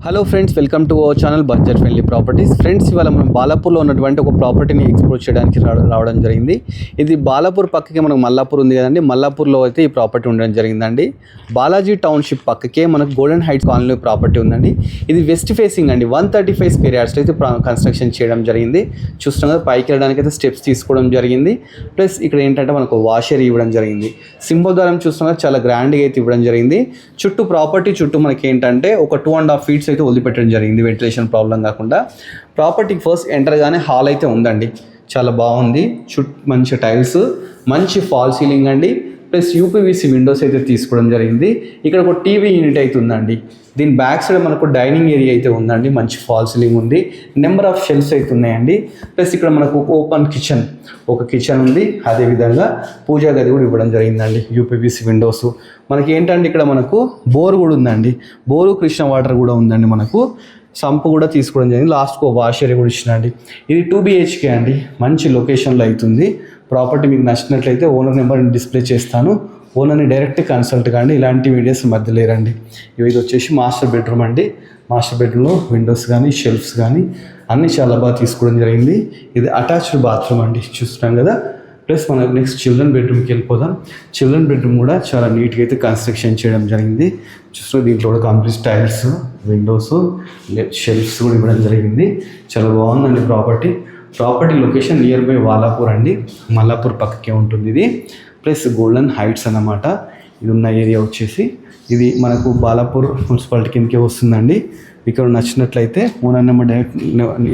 Hello friends, welcome to our channel budget friendly properties. Friends, ఇవాళ మనం బాలాపూర్లో ఉన్నటువంటి ఒక ప్రాపర్టీని ఎక్స్ప్లోర్ చేయడానికి రావడం జరిగింది. ఇది బాలాపూర్ పక్కకే మనకు మల్లాపూర్ ఉంది కదండి. మల్లాపూర్లో అయితే ఈ ప్రాపర్టీ ఉండడం జరిగిందండి. బాలాజీ టౌన్షిప్ పక్కకే మనకు గోల్డెన్ హైట్స్ కాలనీ ప్రాపర్టీ ఉందండి. ఇది వెస్ట్ ఫేసింగ్ అండి. 135 స్క్వేర్ యార్డ్స్లో అయితే కన్స్ట్రక్షన్ చేయడం జరిగింది. చూస్తున్నాం కదా, పైకి వెళ్ళడానికి అయితే స్టెప్స్ తీసుకోవడం జరిగింది. ప్లస్ ఇక్కడ ఏంటంటే మనకు వాషర్ ఇవ్వడం జరిగింది. సింహద్వారం చూస్తున్నాం కదా, చాలా గ్రాండ్గా అయితే ఇవ్వడం జరిగింది. చుట్టూ ప్రాపర్టీ చుట్టూ మనకి ఏంటంటే ఒక 2.5 feet అయితే వదిలిపెట్టడం జరిగింది, వెంటిలేషన్ ప్రాబ్లం కాకుండా. ప్రాపర్టీకి ఫస్ట్ ఎంటర్గానే హాల్ అయితే ఉందండి, చాలా బాగుంది. మంచి టైల్స్, మంచి ఫాల్ సీలింగ్ అండి. ప్లస్ యూపీవీసీ విండోస్ అయితే తీసుకోవడం జరిగింది. ఇక్కడ ఒక టీవీ యూనిట్ అయితే ఉందండి. దీని బ్యాక్ సైడ్ మనకు డైనింగ్ ఏరియా అయితే ఉందండి, మంచి ఫాల్ సీలింగ్ ఉంది. నెంబర్ ఆఫ్ షెల్ఫ్స్ అయితే ఉన్నాయండి. ప్లస్ ఇక్కడ మనకు ఓపెన్ కిచెన్, ఒక కిచెన్ ఉంది. అదేవిధంగా పూజా గది కూడా ఇవ్వడం జరిగిందండి. UPVC Windows. మనకి ఏంటంటే ఇక్కడ మనకు బోర్ కూడా ఉందండి. బోరు కృష్ణ వాటర్ కూడా ఉందండి. మనకు సంపు కూడా తీసుకోవడం జరిగింది. లాస్ట్కు వాషర్ కూడా ఇచ్చినండి. ఇది 2 BHK అండి. మంచి లొకేషన్లో అవుతుంది. ప్రాపర్టీ మీకు నచ్చినట్లయితే ఓనర్ నెంబర్ని డిస్ప్లే చేస్తాను. ఓనర్ని డైరెక్ట్ కన్సల్ట్ కానీ, ఇలాంటి వీడియోస్ మధ్య లేరండి. ఇది వచ్చేసి మాస్టర్ బెడ్రూమ్ అండి. మాస్టర్ బెడ్రూమ్లో విండోస్ కానీ, షెల్ఫ్స్ కానీ అన్నీ చాలా బాగా తీసుకోవడం జరిగింది. ఇది అటాచ్డ్ బాత్రూమ్ అండి, చూస్తున్నాం కదా. ప్లస్ మనకు నెక్స్ట్ చిల్డ్రన్ బెడ్రూమ్కి వెళ్ళిపోదాం. చిల్డ్రన్ బెడ్రూమ్ కూడా చాలా నీట్గా అయితే కన్స్ట్రక్షన్ చేయడం జరిగింది. చూస్తున్న దీంట్లో కూడా కంప్లీట్ టైల్స్, విండోస్, షెల్ఫ్స్ కూడా ఇవ్వడం జరిగింది. చాలా బాగుందండి property. Property location near by Valapur అండి, మల్లాపూర్ పక్కకే ఉంటుంది ఇది. ప్లస్ గోల్డెన్ హైట్స్ అన్నమాట. ఇది ఉన్న ఏరియా వచ్చేసి ఇది మనకు బాలాపూర్ మున్సిపాలిటీ కిందకే వస్తుందండి. ఇక్కడ నచ్చినట్లయితే ఓనర్ నెంబర్ డైరెక్ట్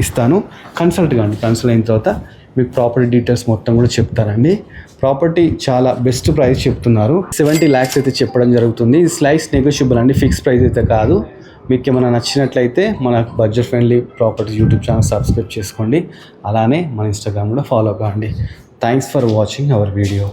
ఇస్తాను, కన్సల్ట్ కానీ. కన్సల్ట్ అయిన తర్వాత మీకు ప్రాపర్టీ డీటెయిల్స్ మొత్తం కూడా చెప్తారండి. ప్రాపర్టీ చాలా బెస్ట్ ప్రైస్ చెప్తున్నారు. 70 lakhs అయితే చెప్పడం జరుగుతుంది. ఇది స్లైస్ నెగోషియబుల్ అండి, ఫిక్స్ ప్రైస్ అయితే కాదు. మీకు ఏమైనా నచ్చినట్లయితే మన budget friendly properties YouTube channel subscribe చేసుకోండి. అలానే మన ఇన్స్టాగ్రామ్ కూడా ఫాలో కావండి. Thanks for watching our video.